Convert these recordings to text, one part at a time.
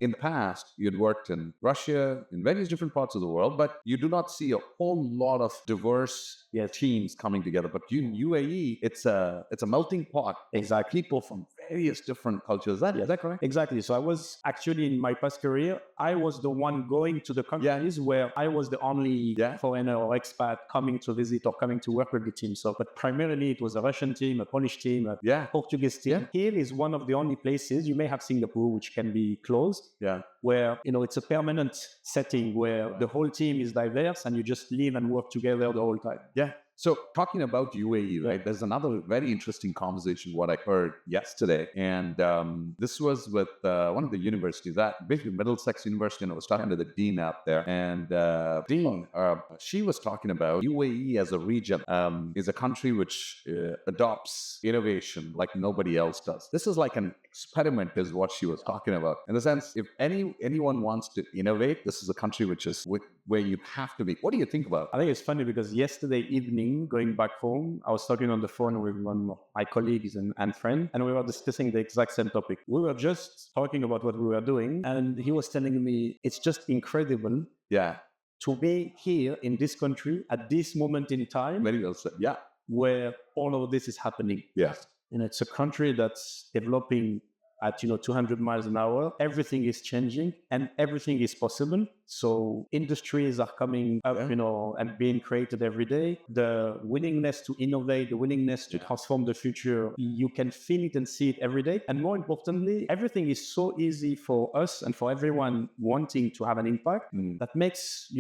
in the past, you'd worked in Russia, in various different parts of the world, but you do not see a whole lot of diverse teams coming together. But in UAE, it's a melting pot. Exactly. People from various different cultures. Is that correct? Exactly. So I was actually in my past career, I was the one going to the countries where I was the only foreigner or expat coming to visit or coming to work with the team. So, but primarily it was a Russian team, a Polish team, a Portuguese team. Here is one of the only places, you may have Singapore, which can be closed, where, it's a permanent setting where the whole team is diverse and you just live and work together the whole time. So talking about UAE, right? There's another very interesting conversation what I heard yesterday, and this was with one of the universities, basically Middlesex University, and I was talking to the dean out there, and dean, she was talking about UAE as a region is a country which adopts innovation like nobody else does. This is like an experiment, is what she was talking about. In the sense, if anyone wants to innovate, this is a country which is where you have to be. What do you think about it? I think it's funny because yesterday evening, going back home, I was talking on the phone with one of my colleagues and friend, and we were discussing the exact same topic. We were just talking about what we were doing, and he was telling me it's just incredible to be here in this country at this moment in time. Very well said. Where all of this is happening. And it's a country that's developing at 200 miles an hour. Everything is changing and everything is possible. So industries are coming up, and being created every day. The willingness to innovate, the willingness to transform the future, you can feel it and see it every day. And more importantly, everything is so easy for us and for everyone wanting to have an impact that makes,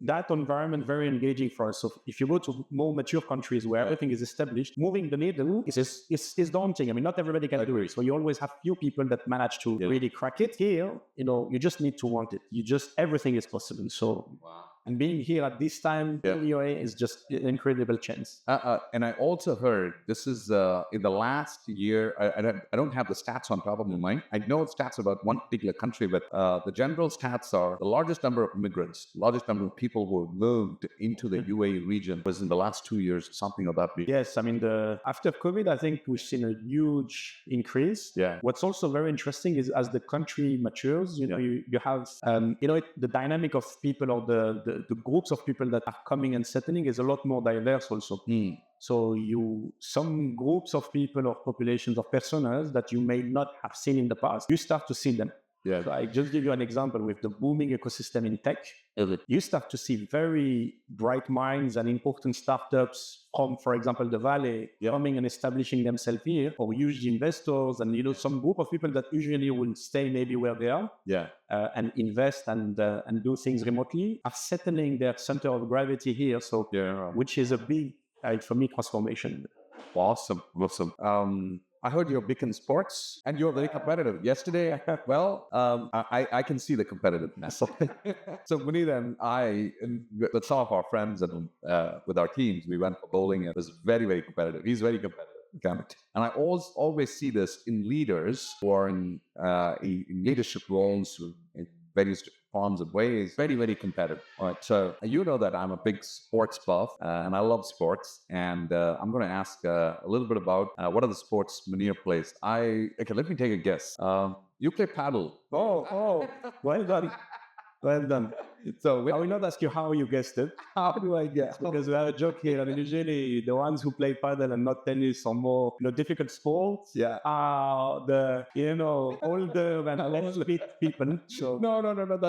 that environment very engaging for us. So if you go to more mature countries where everything is established, moving the needle is daunting. I mean, not everybody can do it. So you always have few people that manage to really crack it. Here, you just need to want it. Everything is possible. So, and being here at this time in UAE is just an incredible chance. And I also heard this is in the last year. I don't have the stats on top of my mind. I know stats about one particular country, but the general stats are the largest number of immigrants, largest number of people who moved into the UAE region was in the last 2 years, something of that. Yes, I mean, after COVID, I think we've seen a huge increase. What's also very interesting is as the country matures, you have the dynamic of people or the groups of people that are coming and settling is a lot more diverse also. So some groups of people or populations of personas that you may not have seen in the past, you start to see them. So I just give you an example with the booming ecosystem in tech. You start to see very bright minds and important startups from, for example, the Valley coming and establishing themselves here, or huge investors and some group of people that usually will stay maybe where they are and invest and do things remotely are settling their center of gravity here. So which is a big, for me, transformation. Awesome. I heard you're big in sports and you're very competitive. Yesterday, I can see the competitiveness. So Munir and I, with some of our friends and with our teams, we went for bowling. It was very, very competitive. He's very competitive. And I always see this in leaders who are in leadership roles in various forms of ways, very, very competitive. All right. So you know that I'm a big sports buff and I love sports. And I'm going to ask a little bit about what are the sports Munir plays. Let me take a guess. You play paddle. Oh, well done. Well done. So I will not ask you how you guessed it. How do I guess? Because we have a joke here. I mean, usually the ones who play paddle and not tennis or more difficult sports are the older and less fit people. So no,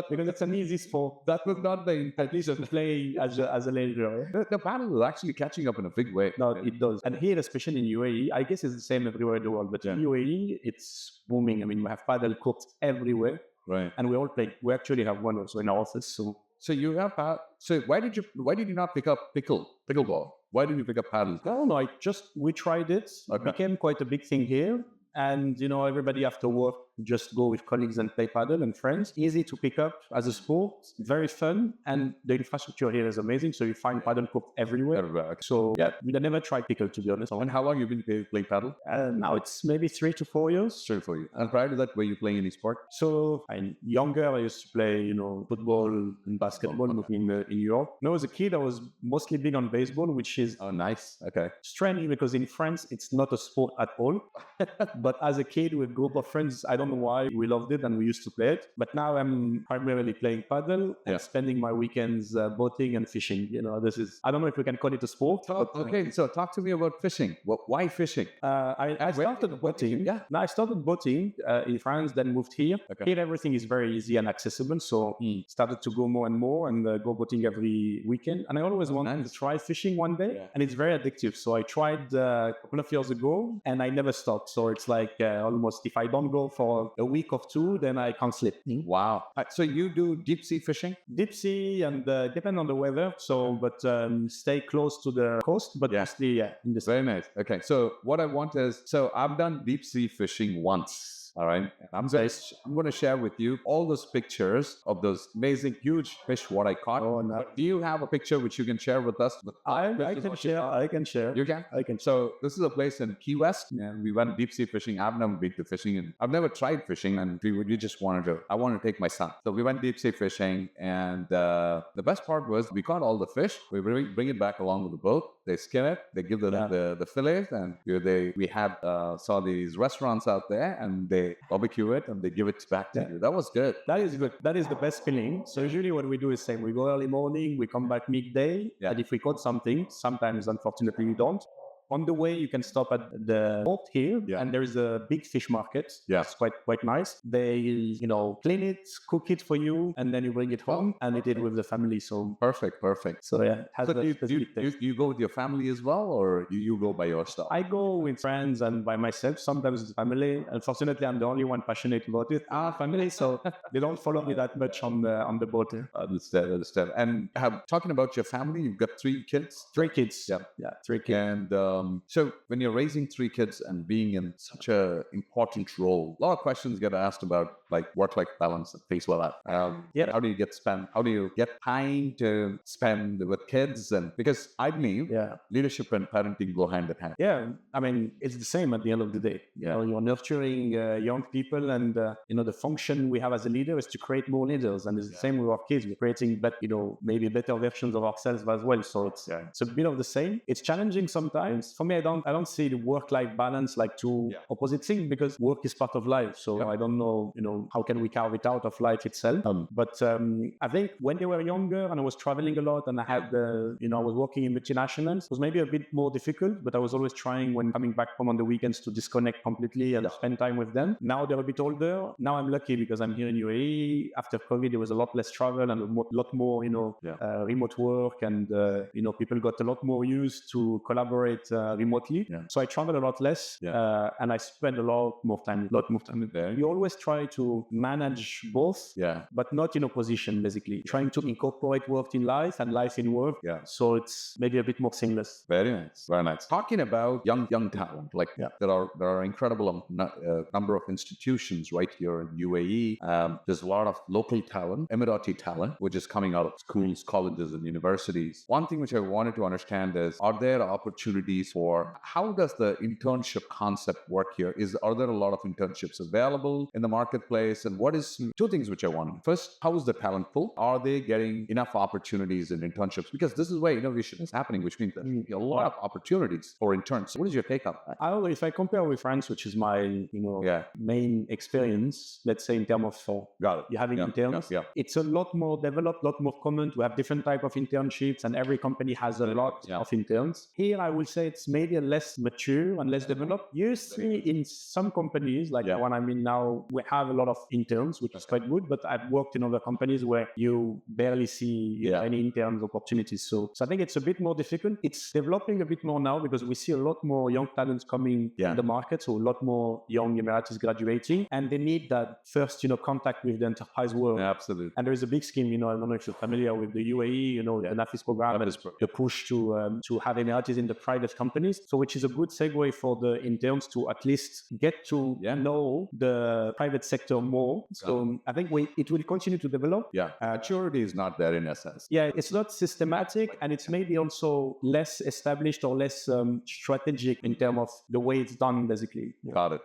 because it's an easy sport. That was not the intent. At least play as a leisure. The paddle is actually catching up in a big way. No, it does. And here, especially in UAE, I guess it's the same everywhere in the world. But in UAE, it's booming. I mean, we have paddle courts everywhere. Right. And we all play. We actually have one also in our office. So you have so why did you not pick up pickleball? Why did you pick up paddle? No, we tried it. It became quite a big thing here. And, everybody after work just go with colleagues and play paddle and friends. Easy to pick up as a sport, very fun. And the infrastructure here is amazing. So you find paddle courts everywhere. So we never tried pickle, to be honest. And how long have you been playing paddle? Now it's maybe 3 to 4 years. 3 to 4 years. And prior to that, were you playing any sport? So younger, I used to play, football and basketball in Europe. When I was a kid, I was mostly big on baseball, which is nice. Okay. Strange because in France, it's not a sport at all. But as a kid with a group of friends, I don't don't know why. We loved it and we used to play it. But now I'm primarily playing paddle and spending my weekends boating and fishing. I don't know if we can call it a sport. Okay, so talk to me about fishing. Why fishing? I started boating. Yeah. No, I started boating in France, then moved here. Okay. Here, everything is very easy and accessible. So started to go more and more and go boating every weekend. And I always wanted to try fishing one day. And it's very addictive. So I tried a couple of years ago and I never stopped. So it's like almost if I don't go for a week or two, then I can't sleep. Wow. So you do deep sea fishing? Deep sea and depend on the weather. So, but stay close to the coast, but mostly, in the sea. Very nice. Okay. So what I want is, so I've done deep sea fishing once. All right. I'm going to share with you all those pictures of those amazing, huge fish what I caught. Oh, no. Do you have a picture which you can share with us? I can share. You can? I can. So this is a place in Key West. And we went deep sea fishing. I've never been to fishing and I've never tried fishing. And we just I wanted to take my son. So we went deep sea fishing. And the best part was we caught all the fish. We bring it back along with the boat. They skin it. They give the fillets. And we had saw these restaurants out there and they barbecue it and they give it back to you. That was good. That is good. That is the best feeling. So usually what we do is we go early morning, we come back midday. And if we caught something, sometimes unfortunately we don't. On the way, you can stop at the port here, and there is a big fish market. Yeah, it's quite nice. They, clean it, cook it for you, and then you bring it home and eat it with the family. So perfect. So it has do you go with your family as well, or you go by yourself? I go with friends and by myself. Sometimes with family. Unfortunately, I'm the only one passionate about it. Family, so they don't follow me that much on the boat. Understand. And talking about your family, you've got 3 kids. 3 kids. Yeah, 3 kids. And so when you're raising 3 kids and being in such an important role, a lot of questions get asked about like work-life balance and things like that. How do you get time to spend with kids? And because I believe leadership and parenting go hand in hand. Yeah, I mean, it's the same at the end of the day. You're nurturing young people and, the function we have as a leader is to create more leaders. And it's the same with our kids. We're creating, maybe better versions of ourselves as well. So it's a bit of the same. It's challenging sometimes. For me, I don't see the work-life balance like two opposite things because work is part of life. So I don't know, how can we carve it out of life itself? But I think when they were younger and I was traveling a lot and I had, I was working in multinationals, it was maybe a bit more difficult, but I was always trying when coming back home on the weekends to disconnect completely and spend time with them. Now they're a bit older. Now I'm lucky because I'm here in UAE. After COVID, there was a lot less travel and a lot more, remote work and, people got a lot more used to collaborate remotely. So I travel a lot less and I spend a lot more time there. You always try to manage both, but not in opposition, basically. Trying to incorporate work in life and life in work. So it's maybe a bit more seamless. Very nice. Very nice. Talking about young talent, there are incredible number of institutions right here in UAE. There's a lot of local talent, Emirati talent, which is coming out of schools, colleges, and universities. One thing which I wanted to understand is, are there opportunities for, how does the internship concept work here? Are there a lot of internships available in the marketplace? And what is 2 things which I want? First, how is the talent pool? Are they getting enough opportunities in internships? Because this is where innovation is happening, which means there's a lot of opportunities for interns. What is your take on that? If I compare with France, which is my main experience, let's say in terms of you having interns, it's a lot more developed, a lot more common to have different type of internships, and every company has a lot of interns. Here, I would say it's maybe less mature and less developed. You see in some companies, like the one I'm in now, we have a lot of interns, which is quite good, but I've worked in other companies where you barely see any interns opportunities. So I think it's a bit more difficult. It's developing a bit more now because we see a lot more young talents coming in the market, so a lot more young Emiratis graduating, and they need that first, contact with the enterprise world. Absolutely. And there is a big scheme, I don't know if you're familiar with the UAE, the NAFIS program, the push to have Emiratis in the private companies, so which is a good segue for the interns to at least get to know the private sector more. So I think it will continue to develop. Maturity is not there in essence. It's not systematic, and it's maybe also less established or less strategic in terms of the way it's done, basically. Got it.